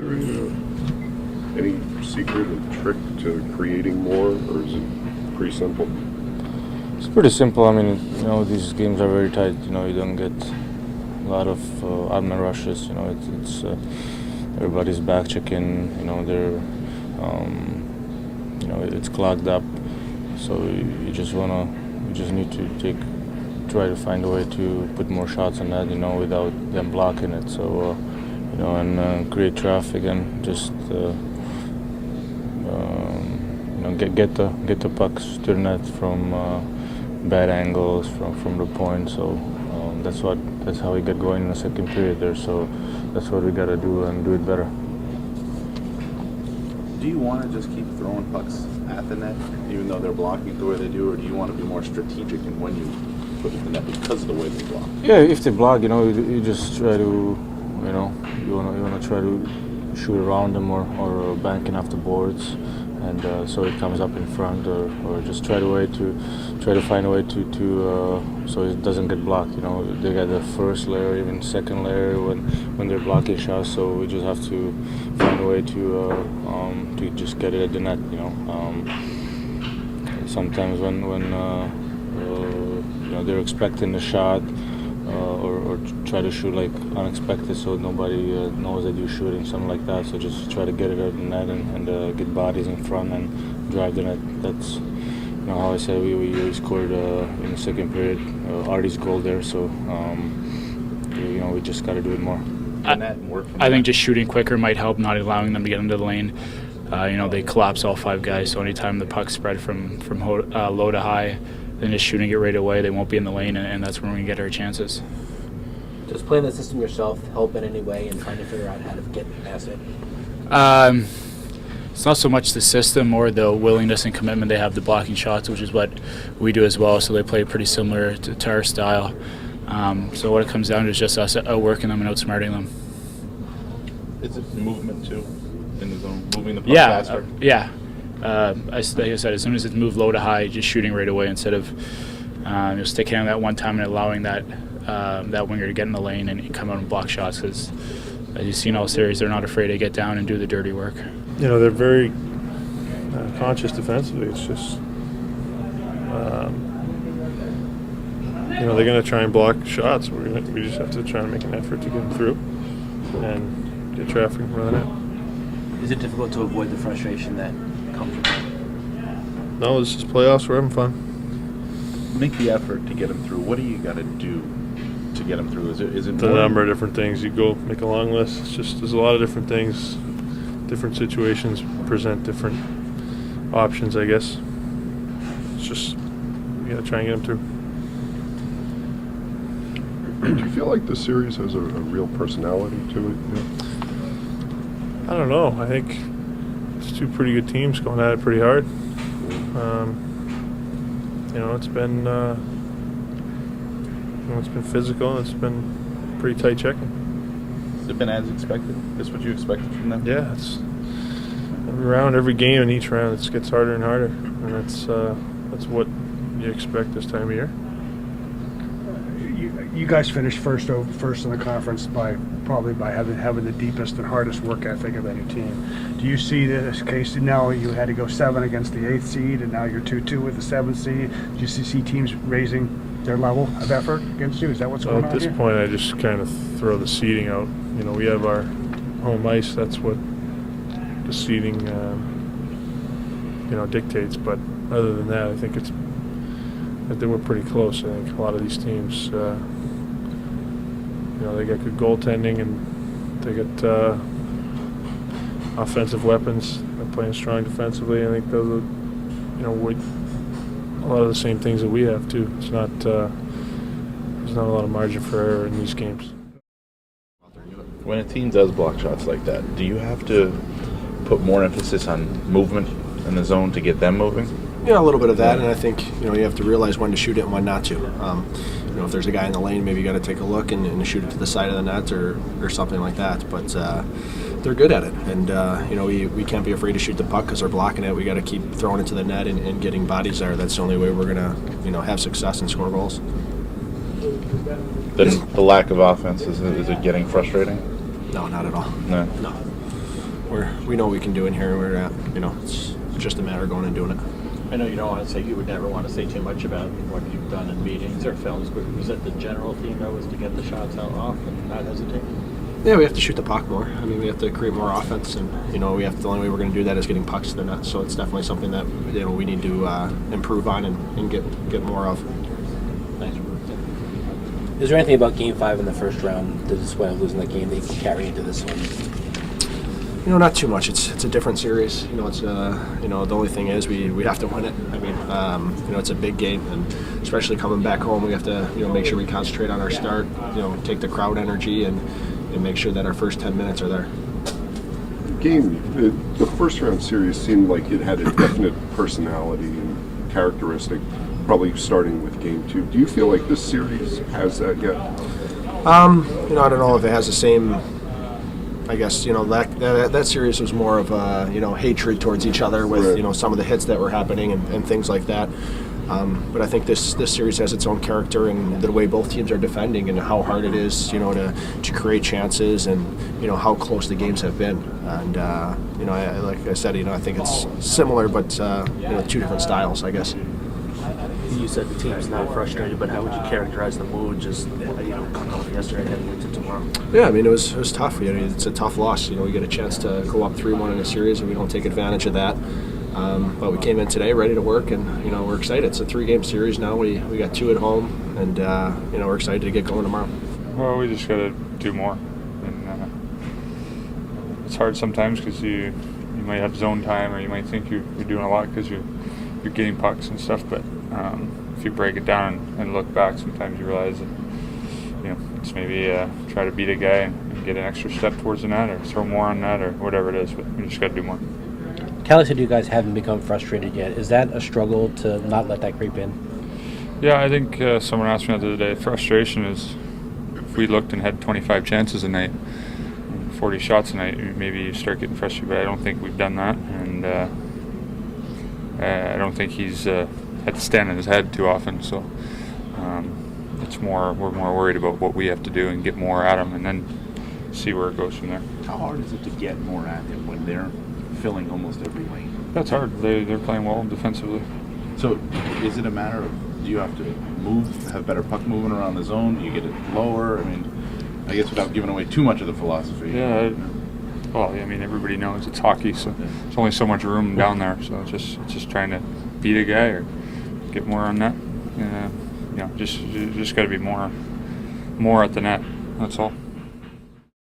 there any secret or trick to creating more, or is it pretty simple? It's pretty simple. I mean, these games are very tight. You don't get a lot of admin rushes. It's everybody's back checking. They're it's clogged up. So you just need to try to find a way to put more shots on that. Without them blocking it. So and create traffic and just get the pucks to the net from bad angles from the point. So that's how we get going in the second period there. So that's what we got to do and do it better. Do you want to just keep throwing pucks at the net, even though they're blocking the way they do, or do you want to be more strategic in when you put it in the net because of the way they block? Yeah, if they block, you just try to, you want to try to shoot around them or banking off the boards, and so it comes up in front, or just try to find a way to so it doesn't get blocked. They got the first layer, even second layer when they're blocking shots. So we just have to find a way to just get it at the net. Sometimes when they're expecting the shot. Or try to shoot like unexpected, so nobody knows that you're shooting, something like that. So just try to get it at the net and get bodies in front and drive the net. That's how I said we scored in the second period. Artie's goal there, so we just got to do it more. I think just shooting quicker might help, not allowing them to get into the lane. They collapse all five guys, so anytime the puck spread from low to high, then just shooting it right away, they won't be in the lane, and that's when we get our chances. Does playing the system yourself help in any way in trying to figure out how to get past it? It's not so much the system or the willingness and commitment they have to blocking shots, which is what we do as well, so they play pretty similar to our style. So what it comes down to is just us outworking them and outsmarting them. Is it movement too, in the zone, moving the puck faster? Yeah. Like I said, as soon as it's moved low to high, just shooting right away instead of sticking on that one time and allowing that winger to get in the lane and come out and block shots. Because as you've seen all series, they're not afraid to get down and do the dirty work. They're very conscious defensively. It's just they're going to try and block shots. We just have to try and make an effort to get them through and get traffic in front of the net. Is it difficult to avoid the frustration that comes with it? No, this is playoffs. We're having fun. Make the effort to get them through. What do you got to do to get them through? Is it a number of different things? You go make a long list. It's just there's a lot of different things. Different situations present different options, I guess. It's just we got to try and get them through. Do you feel like the series has a real personality to it? I don't know. I think it's two pretty good teams going at it pretty hard. It's been physical and it's been pretty tight checking. Has it been as expected? Is what you expected from them? Yeah, it's every round, every game, and each round it gets harder and harder, and that's what you expect this time of year. You guys finished first in the conference by having the deepest and hardest work ethic of any team. Do you see this case now? You had to go 7 against the 8th seed, and now you're 2-2 with the 7th seed. Do you see teams raising their level of effort against you? Is that what's going on at this here? point? I just kind of throw the seeding out. We have our home ice. That's what the seeding dictates. But other than that, I think they were pretty close. I think a lot of these teams, they got good goaltending and they got offensive weapons. They're playing strong defensively. I think those are, a lot of the same things that we have too. It's not there's not a lot of margin for error in these games. When a team does block shots like that, do you have to put more emphasis on movement in the zone to get them moving? A little bit of that, and I think you have to realize when to shoot it and when not to. If there's a guy in the lane, maybe you got to take a look and shoot it to the side of the net or something like that. But they're good at it, and we can't be afraid to shoot the puck because they're blocking it. We got to keep throwing it to the net and getting bodies there. That's the only way we're gonna have success and score goals. Then the lack of offense is it getting frustrating? No, not at all. No. we know we can do in here. It's just a matter of going and doing it. I know you don't want to say, you would never want to say too much about what you've done in meetings or films, but was that the general theme, though, was to get the shots out off and not hesitate? Yeah, we have to shoot the puck more. I mean, we have to create more offense, and the only way we're going to do that is getting pucks to the net. So it's definitely something that we need to improve on and get more of. Thanks. Is there anything about Game 5 in the first round, the display of losing that game, that you can carry into this one? Not too much. It's a different series. It's the only thing is we have to win it. I mean, it's a big game, and especially coming back home, we have to make sure we concentrate on our start. Take the crowd energy and make sure that our first 10 minutes are there. The first round series seemed like it had a definite personality and characteristic. Probably starting with Game 2. Do you feel like this series has that yet? I don't know if it has the same. I guess that series was more of hatred towards each other with right. Some of the hits that were happening and things like that. But I think this series has its own character and the way both teams are defending and how hard it is to create chances and how close the games have been. And like I said, I think it's similar but two different styles, I guess. You said the team's not frustrated, but how would you characterize the mood just coming off yesterday heading into tomorrow? Yeah, I mean it was tough. It's a tough loss. We get a chance to go up 3-1 in a series, and we don't take advantage of that. But we came in today ready to work, and we're excited. It's a 3-game series now. We got 2 at home, and we're excited to get going tomorrow. Well, we just got to do more, and it's hard sometimes because you might have zone time, or you might think you're doing a lot because you're getting pucks and stuff, but if you break it down and look back, sometimes you realize that it's maybe try to beat a guy and get an extra step towards the net, or throw more on net, or whatever it is. But we just got to do more. Callie said you guys haven't become frustrated yet. Is that a struggle to not let that creep in? Yeah, I think someone asked me the other day. Frustration is if we looked and had 25 chances a night, 40 shots a night, maybe you start getting frustrated. But I don't think we've done that, and I don't think he's had to stand on his head too often. So we're more worried about what we have to do and get more at him, and then see where it goes from there. How hard is it to get more at him when they're filling almost every lane? That's hard. They're playing well defensively. So is it a matter of, do you have to have better puck movement around the zone? Do you get it lower? I mean, I guess without giving away too much of the philosophy. Yeah. Well, I mean, everybody knows it's hockey, so there's only so much room down there. So it's just trying to beat a guy or get more on net. Just got to be more at the net. That's all.